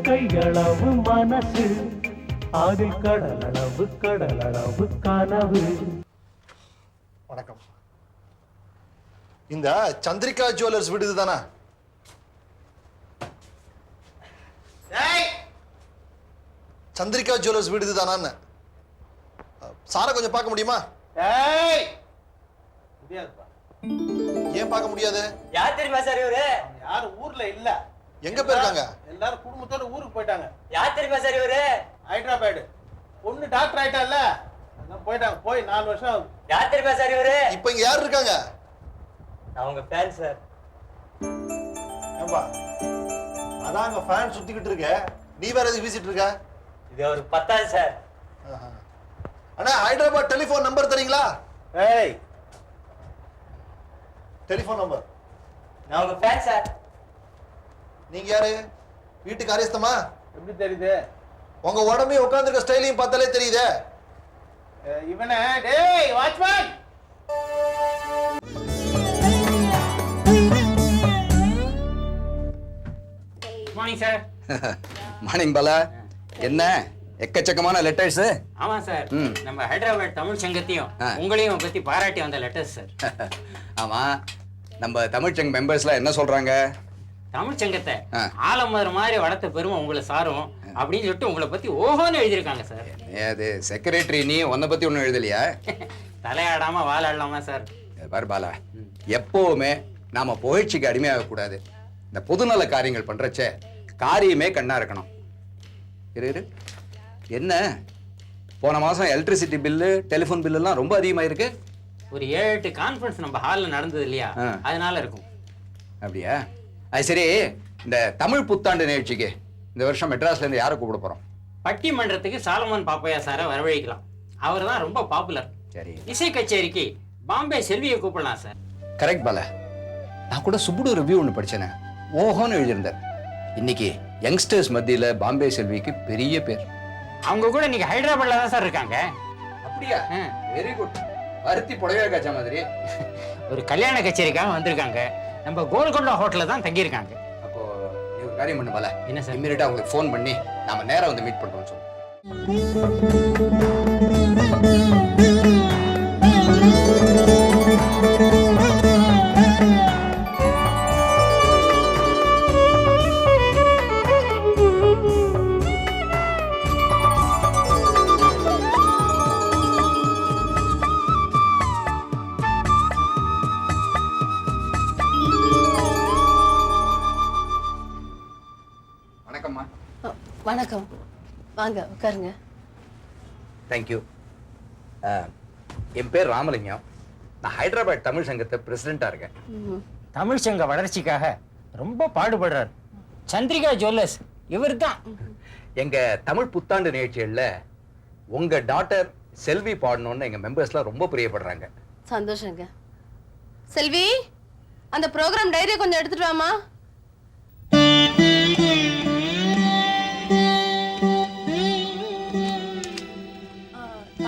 கையளவு மனசு அதில் கடலளவு கனவு. வணக்கம். இந்த சந்திரிகா ஜுவல்லர்ஸ் வீடு தானா? சந்திரிகா ஜுவல்லர்ஸ் வீடு தானா? சாரை கொஞ்சம் பார்க்க முடியுமா? ஏன் பார்க்க முடியாது? யார் தெரியுமா சார் இவரு? யாரும் ஊர்ல இல்ல. எங்க போயிருக்காங்க? எல்லாரும் குடும்பத்தோட ஊருக்கு போயிட்டாங்க. யார் தெரியுமா சார் இவரு? ஹைதராபாத். பொண்ணு டாக்டர் ஆயிட்டால, அதான் போயிட்டாங்க. போய் 4 வருஷம் ஆகுது. யார் தெரியுமா சார் இவரு? இப்போ இங்க யார் இருக்காங்க? அவங்க ஃபேன் சார். ஏம்பா, அதான் அங்க ஃபேன் சுத்திக்கிட்டு இருக்க, நீ வேற எதுக்கு வீசிட்டு இருக்க? இது ஒரு 10 சார். அண்ணா, ஹைதராபாத் டெலிபோன் நம்பர் தரீங்களா? ஏய், டெலிபோன் நம்பர். நான் உங்க ஃபேன் சார். நீங்க யாரு? வீட்டுக்கு அரிஸ்தமா? எப்படி தெரியுது? உங்க உடம்பையும் உட்கார்ந்துருக்க ஸ்டைலையும் பார்த்தாலே தெரியுதே. இவனே, டேய் watchman. Morning sir. Morning Bala. என்ன எக்கச்சக்கமான லெட்டர்ஸ்? ஆமா சார், நம்ம ஹைதராபாத் தமிழ் சங்கத்தையும் உங்களையும் பத்தி பாராட்டி வந்த லெட்டர்ஸ் சார். ஆமா, நம்ம தமிழ் சங்க மெம்பர்ஸ்லாம் என்ன சொல்றாங்க? தமிழ் சங்கத்தை ஆலமர் மாதிரி வளர்த்த பெருமை உங்களை சாரும் அப்படின்னு சொல்லிட்டு உங்களை பத்தி ஓஹோன்னு எழுதியிருக்காங்க சார். அது செக்ரட்டரி, நீ உன்னை பத்தி ஒன்றும் எழுதலையா? தலையாடாம வாழாடலாமா சார்? பாரு பாலா, எப்பவுமே நாம புகழ்ச்சிக்கு அடிமையாகக்கூடாது. இந்த பொதுநல காரியங்கள் பண்றச்ச காரியமே கண்ணா இருக்கணும். இரு, என்ன போன மாசம் எலக்ட்ரிசிட்டி பில்லு, டெலிஃபோன் பில்லு எல்லாம் ரொம்ப அதிகமா இருக்கு. ஒரு 7-8 கான்ஃபரன்ஸ் நம்ம ஹாலில் நடந்தது இல்லையா, அதனால இருக்கும். அப்படியா? அது சரி, இந்த தமிழ் புத்தாண்டு நிகழ்ச்சிக்கு இந்த வருஷம் மெட்ராஸ்ல இருந்து யாரை கூப்பிட போறோம்? பட்டிமன்றத்துக்கு சாலமன் பாப்பையா சாரை வரவழைக்கலாம். அவர் தான் ரொம்ப பாப்புலர். சரி, இசை கச்சேரிக்கு பாம்பே செல்வியை கூப்பிடலாம் சார். கரெக்ட் பாலா. நான் கூட சுப்புடு ரிவ்யூ ஒன்று படிச்சேனே, ஓஹோன்னு எழுதியிருந்தார். இன்னைக்கு யங்ஸ்டர்ஸ் மத்தியில பாம்பே செல்விக்கு பெரிய பேர். அவங்க கூட இன்னைக்கு ஹைதராபாத்ல தான் சார் இருக்காங்க. அப்படியா? Very good. பருத்தி புடவையா காய்ச்ச மாதிரி. ஒரு கல்யாண கச்சேரிக்காக வந்திருக்காங்க. நம்ம கோல்கொண்டா ஹோட்டல்ல தான் தங்கியிருக்காங்க. அப்போ நீ ஒரு காரியம் பண்ணு பாலா. என்ன சார்? இம்மீடியட்டா அவங்களுக்கு ஃபோன் பண்ணி நாம நேரா வந்து மீட் பண்றோம்னு சொல்லு. வணக்கம், வாங்க உட்காருங்க. தேங்க்யூ. என் பேர் ராமலிங்கம். நான் ஹைதராபாத் தமிழ் சங்கத்தை பிரசிடென்டா இருக்கேன். தமிழ் சங்க வளர்ச்சிக்காக ரொம்ப பாடுபடுறார் சந்திரிகா ஜுவல்லர்ஸ் இவர் தான். எங்க தமிழ் புத்தாண்டு நிகழ்ச்சிகள்ல உங்க டாட்டர் செல்வி பாடணும்னு எங்க மெம்பர்ஸ்லாம் ரொம்ப பிரியப்படுறாங்க. சந்தோஷங்க. செல்வி, அந்த ப்ரோக்ராம் டைரியை கொஞ்சம் எடுத்துட்டு வாமா.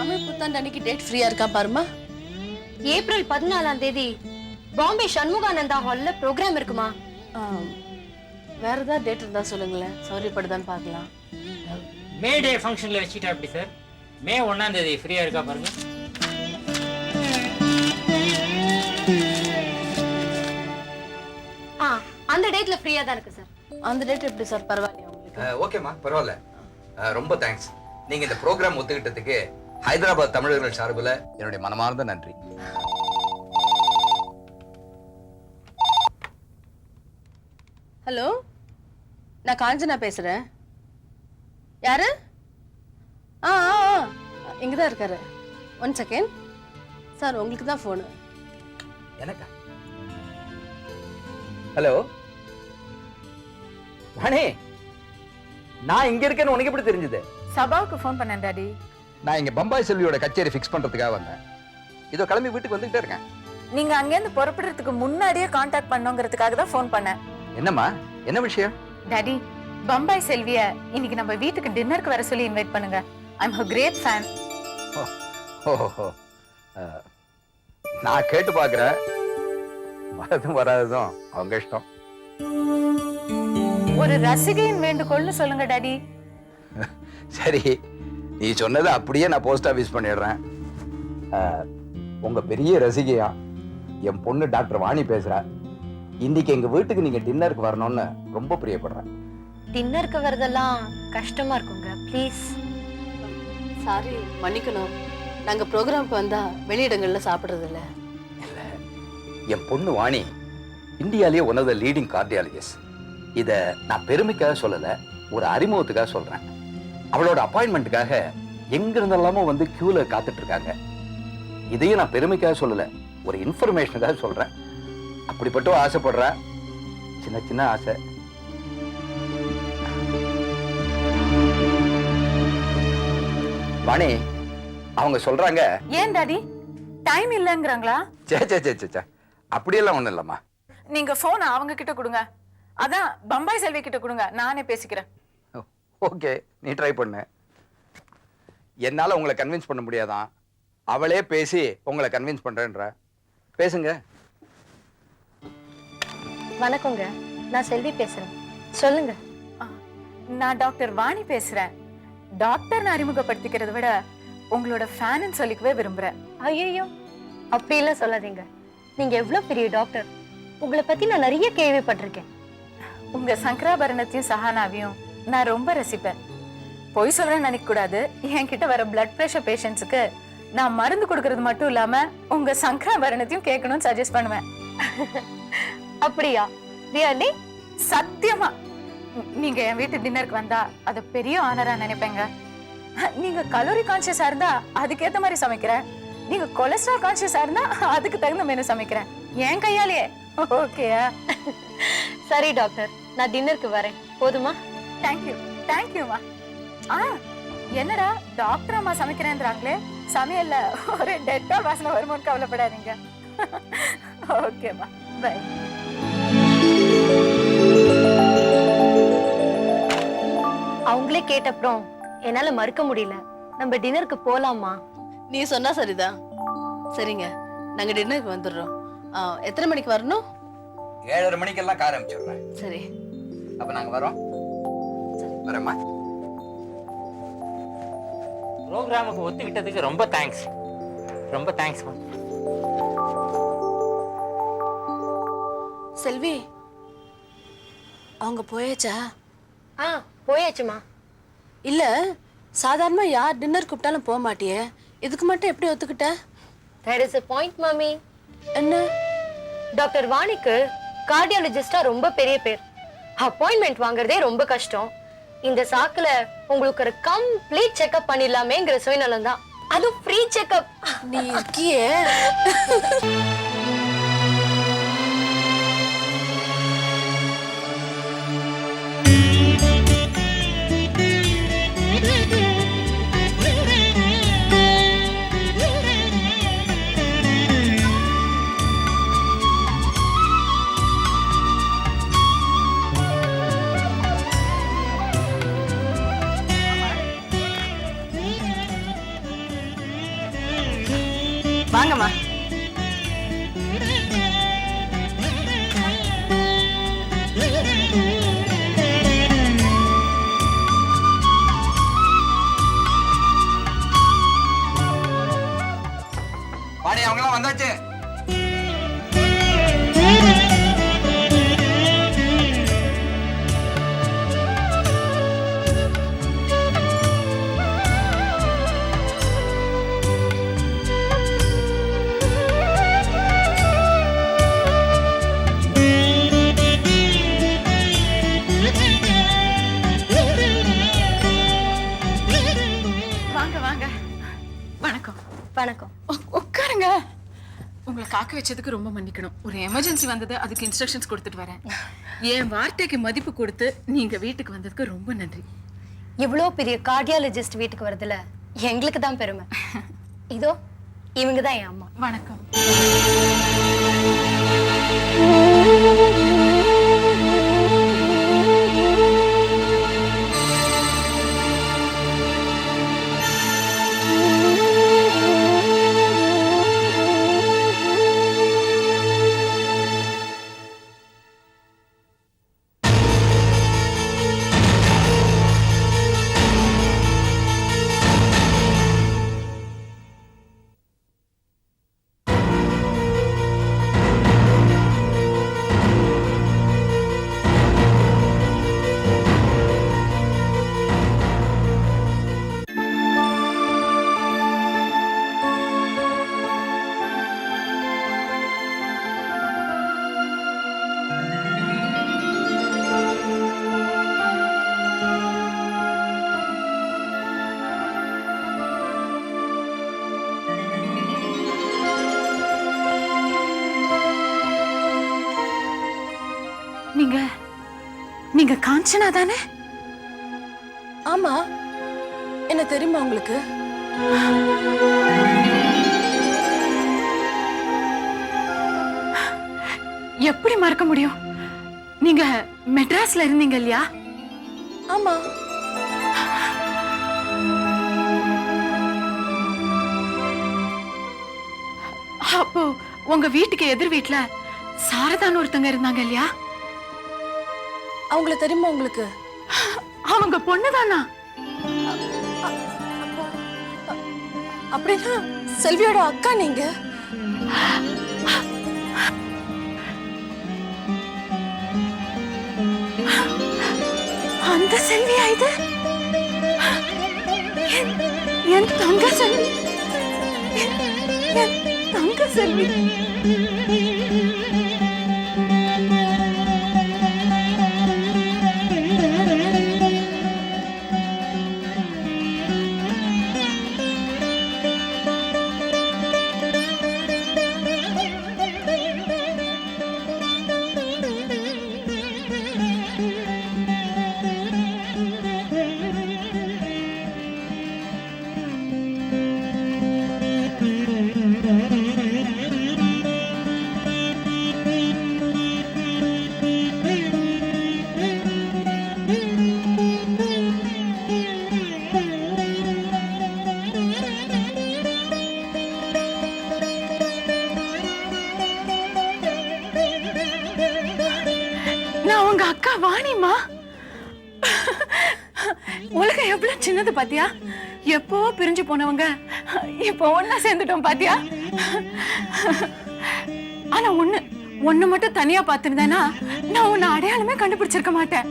தமிழ் புத்தாண்டு அன்னைக்கு டேட் ஃப்ரீயா இருக்கா பாருமா. ஏப்ரல் 14ஆம் தேதி பாம்பே சண்முகானந்தா ஹால்ல ப்ரோக்ராம் இருக்குமா? வேற ஏதாவது டேட் இருந்தா சொல்லுங்களேன், சௌரியப்படுதான்னு பார்க்கலாம். மே டே ஃபங்க்ஷன்ல வச்சுட்டா அப்படி சார். மே 1ஆம் தேதி ஃப்ரீயா இருக்கா பாருங்க. அந்த டேட்ல ஃப்ரீயா தான் இருக்கு சார். அந்த டேட் எப்படி சார்? பரவாயில்லையா உங்களுக்கு? ஓகேம்மா, பரவாயில்ல. ரொம்ப தேங்க்ஸ். நீங்க இந்த ப்ரோக்ராம் ஒத்துக்கிட்டதுக்கு ஹைதராபாத் தமிழர்கள் சார்பில் என்னுடைய மனமார்ந்த நன்றி. ஹலோ, நான் காஞ்சனா பேசுறேன். யாரு? இங்கதான் இருக்காரு. 1 செகண்ட் சார், உங்களுக்கு தான் போனு. எனக்கா? ஹலோ வாணி, நான் இங்க இருக்கேன்னு உனக்கு எப்படி தெரிஞ்சது? சபாவுக்கு ஃபோன் பண்ணேன் டாடி. நான் இங்க பம்பாய் செல்வியோட கச்சேரி ஃபிக்ஸ் பண்றதுக்காக வந்தேன். இதோ கிளம்பி வீட்டுக்கு வந்துகிட்டே இருக்கேன். நீங்க அங்கேருந்து புறப்படுறதுக்கு முன்னாடியே காண்டாக்ட் பண்ணோங்கிறதுக்காக தான் ஃபோன் பண்ணேன். என்னம்மா, என்ன விஷயம்? டாடி, பம்பாய் செல்விய இன்னைக்கு நம்ம வீட்டுக்கு டின்னருக்கு வர சொல்லி இன்வைட் பண்ணுங்க. I'm a great fan. ஓஹோ, நான் கேட்டு பார்க்குறேன். வரதும் வராததும் அவங்க இஷ்டம். ஒரு ரசிகையின் வேண்டுகோள்னு சொல்லுங்க டாடி. சரி, நீ சொன்னதை அப்படியே நான் போஸ்ட் ஆஃபீஸ் பண்ணிடுறேன். உங்க பெரிய ரசிகையா என் பொண்ணு டாக்டர் வாணி பேசுறா. இன்னைக்கு எங்க வீட்டுக்கு நீங்க டின்னருக்கு வரணும்னு ரொம்ப பிரியப்படுறேன். டின்னருக்கு வரதெல்லாம் கஷ்டமா இருக்குங்க, ப்ளீஸ். சாரி, மன்னிக்கணும். நாங்க ப்ரோக்ராம்க்கு வந்தா வெளியிடங்கள்ல சாப்பிடுறது இல்ல. என் பொண்ணு வாணி இந்தியாலேயே one of the leading cardiologist. இத நான் பெருமைக்காக சொல்லல, ஒரு அறிமுகத்துக்காக சொல்றேன். அவளோட அப்பாயின்மெண்ட்டுக்காக எங்க இருந்தெல்லாமோ வந்து கியூல காத்துட்டு இருக்காங்க. இதையும் நான் பெருமைக்காக சொல்லல, ஒரு இன்ஃபர்மேஷனுக்காக சொல்றேன். அப்படிப்பட்ட ஆசைப்படுற சின்ன சின்ன ஆசை. வாணி, அவங்க சொல்றாங்க. ஏன் டாடி, டைம் இல்லங்கறாங்களா? சே அப்படியெல்லாம் ஒண்ணும் இல்லம்மா. நீங்க போன் அவங்க கிட்ட கொடுங்க. அதான் பம்பாய் செல்வி கிட்ட கொடுங்க, நானே பேசிக்கிறேன். ஓகே, நீ ட்ரை பண்ணு. என்னால உங்களை கன்வின்ஸ் பண்ண முடியாதான், அவளே பேசி உங்களை கன்வின்ஸ் பண்றேன்ற. பேசுங்க. வணக்கங்க, நான் செல்வி பேசுறேன். சொல்லுங்க. நான் டாக்டர் வாணி பேசுறேன். டாக்டர் அறிமுகப்படுத்திக்கிறத விட உங்களோட ஃபேன் சொல்லிக்கவே விரும்புறேன். ஐயோ, அப்படியெல்லாம் சொல்லாதீங்க. நீங்க எவ்வளவு பெரிய டாக்டர், உங்களை பத்தி நான் நிறைய கேள்விப்பட்டிருக்கேன். உங்க சங்கராபரணத்தையும் சஹானாவையும் நான் ரொம்ப ரசிப்பேன். பொய் சொல்றேன்னு நினைக்க கூடாது. என்கிட்ட வர பிளட் பிரஷர் பேஷண்ட்ஸுக்கு நான் மருந்து கொடுக்கறது மட்டும் இல்லாம உங்க சங்கராபரணத்தையும் கேட்கணும்னு சஜஸ்ட் பண்ணுவேன். அப்படியா? ரியலி? சத்தியமா. நீங்க என் வீட்டு டின்னருக்கு வந்தா அதை பெரிய ஆனரா நினைப்பேங்க. நீங்க கலோரி கான்சியஸா இருந்தா அதுக்கேத்த மாதிரி சமைக்கிறேன். நீங்க கொலஸ்ட்ரால் கான்சியஸா இருந்தா அதுக்கு தகுந்த மெனு சமைக்கிறேன், என் கையாலேயே. ஓகே. சரி டாக்டர், நான் டின்னருக்கு வரேன். போதுமா? தேங்க்யூ. தேங்க்யூமா. என்னடா டாக்டர் அம்மா சமைக்கிறேன்றாங்களே, சமையல்ல ஒரு டெட்டால் வாசனை வருமோன்னு கவலைப்படாதீங்க. ஓகேம்மா, பை. அவங்களே கேட்டப்புறம் என்னால மறுக்க முடியல. நம்ம டின்னருக்கு போலாமா? நீ சொன்னா சரிதான். சரிங்க, நாங்க டின்னருக்கு வந்துடுறோம். எத்தனை மணிக்கு வரணும்? 7:30 மணிக்கெல்லாம் கார் அனுப்பிச்சிடுறேன். சரி, அப்ப நாங்க வரோம். வரேம்மா. ப்ரோக்ராமுக்கு ஒத்துக்கிட்டதுக்கு ரொம்ப தேங்க்ஸ். ரொம்ப தேங்க்ஸ். செல்வி, அவங்க போயாச்சா? போயாச்சுமா. இல்ல, சாதாரணமா யார் டின்னர் கூப்பிட்டாலும் போக மாட்டியே, இதுக்கு மட்டும் எப்படி ஒத்துக்கிட்ட? There is a point, மாமி. என்ன? டாக்டர் வாணிக்கு கார்டியாலஜிஸ்டா ரொம்ப பெரிய பேர். அப்பாயின்மெண்ட் வாங்குறதே ரொம்ப கஷ்டம். இந்த சாக்குல உங்களுக்கு ஒரு கம்ப்ளீட் செக்அப் பண்ணிடலாமேங்கிற சுயநலம் தான். அது ஃப்ரீ செக்அப். நீ இருக்கியே. வாங்கம்மா. வாணி, அவங்களாம் வந்தாச்சு. வணக்கம். உட்காருங்க. உங்களை காக்க வச்சதுக்கு ரொம்ப மன்னிக்கணும். ஒரு எமர்ஜென்சி வந்தது, அதுக்கு இன்ஸ்ட்ரக்ஷன்ஸ் கொடுத்துட்டு வரேன். என் வார்த்தைக்கு மதிப்பு கொடுத்து நீங்க வீட்டுக்கு வந்ததுக்கு ரொம்ப நன்றி. இவ்வளோ பெரிய கார்டியாலஜிஸ்ட் வீட்டுக்கு வரதுல எங்களுக்கு தான் பெருமை. இதோ இவங்க தான் என் அம்மா. வணக்கம். நீங்க காஞ்சனா தானே? ஆமா, என்ன தெரியுமா உங்களுக்கு? எப்படி மறக்க முடியும்? நீங்க மெட்ராஸ்ல இருந்தீங்க இல்லையா? ஆமா. அப்போ உங்க வீட்டுக்கு எதிர் வீட்டுல சாரதான்னு ஒருத்தங்க இருந்தாங்க இல்லையா? அவங்கள தெரியுமா உங்களுக்கு? அவங்க பொண்ணுதானா? அப்படின்னா செல்வியோட அக்கா நீங்க? அந்த செல்வியா இது? என் தங்க செல்வி, என் தங்க செல்வி. அக்கா வாணிமா, உலகம் எவ்வளவு சின்னது பாத்தியா? எப்போ பிரிஞ்சு போனவங்க இப்போ ஒன்னா சேர்ந்துட்டோம் பாத்தியா? ஆனா ஒண்ணு மட்டும் தனியா பாத்துருந்தேன்னா நான் உன்னை அடையாளமே கண்டுபிடிச்சிருக்க மாட்டேன்.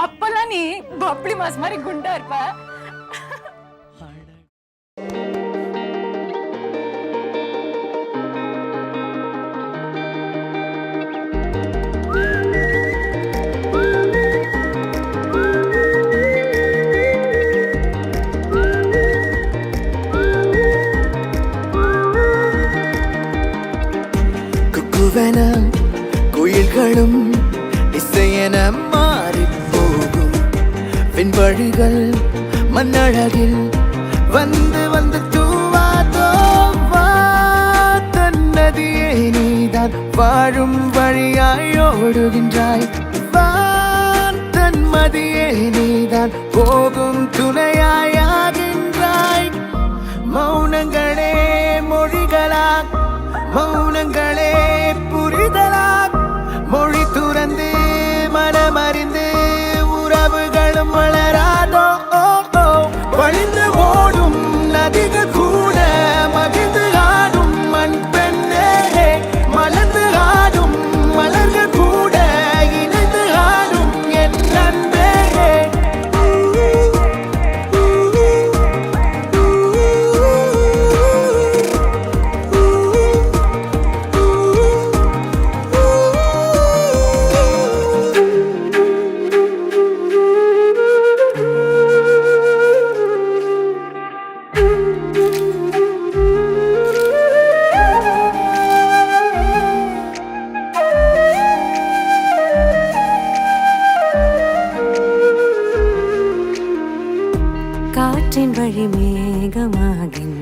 அப்பெல்லாம் நீ பப்ளி மாஸ் மாதிரி குண்டா இருப்ப. குயில்களும் இசையென மாறி போகும் பின்வழிகள் மண்ணழகில் வந்து வந்து தூவாதோ தன்னதியே நீதான் வாழும் வழியாய் ஓடுகின்றாய். தன்மதியே நீதான் போகும் துணையாயாகின்றாய். மௌனங்களே மொழிகளா, மௌனங்களே புரிதலா, மொழி துறந்து மனமறிந்து உறவுகளும் வளராதோ. வழிந்து ஓடும் நதிகள் கூட மகிழ்ந்து ஆடும் மண் பெண்ணே, மலர்ந்து ஆடும் மலர்கள் கூட இணைந்து ஆடும் என் அன்பே. காற்றின் வழி மேகமாகின்றோம்,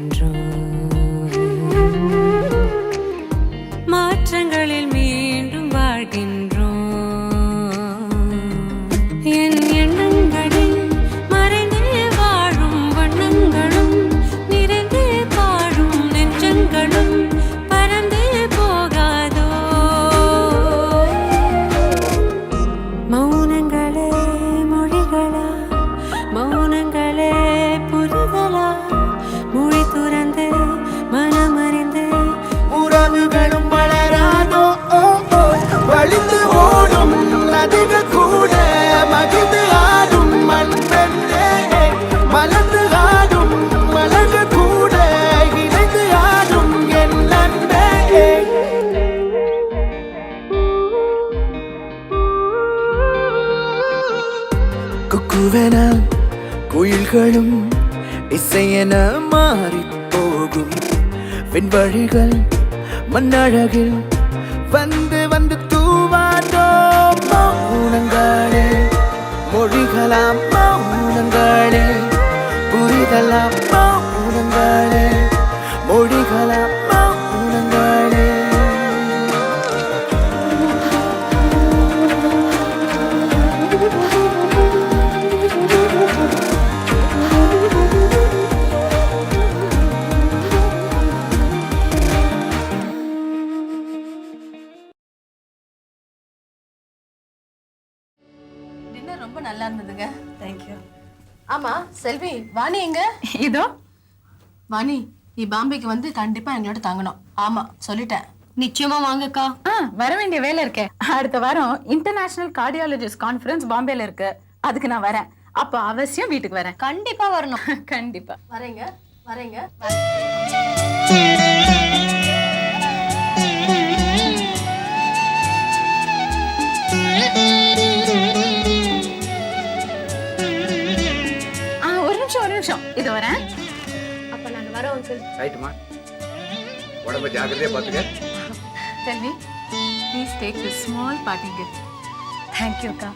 விழிகளும் இசையென மாறி போகும் விண்வழிகள் மண்ணழகில் வந்து வந்து தூவாதோ மௌனங்களே மொழிகளாம் மௌனங்களே புரிதலாம் மௌனங்களே மொழிகளாம் மௌனங்களே டின்னர் ரொம்ப நல்லா இருந்ததுங்க. தேங்க்யூ. ஆமா செல்வி, வாணி எங்க? இதோ வாணி, நீ பாம்பேக்கு வந்து கண்டிப்பா எங்களோட தங்கணும். ஆமா சொல்லிட்டேன். நிச்சயமா வாங்கக்கா. வர வேண்டிய வேலை இருக்கே. அடுத்த வாரம் இன்டர்நேஷனல் கார்டியாலஜிஸ்ட் கான்ஃபரன்ஸ் பாம்பேல இருக்கு. அதுக்கு நான் வரேன். அப்ப அவசியம் வீட்டுக்கு வரேன். கண்டிப்பா வரணும். கண்டிப்பா வரேங்க வரேங்க. ஒரு நிமிஷம் இது வரேன். அப்ப நாங்க வரோம் அங்கிள். ரைட்டுமா, உடம்ப ஜாக்கிரதையா பாத்துக்க. Selvi, please take this small party gift. Thank you அக்கா.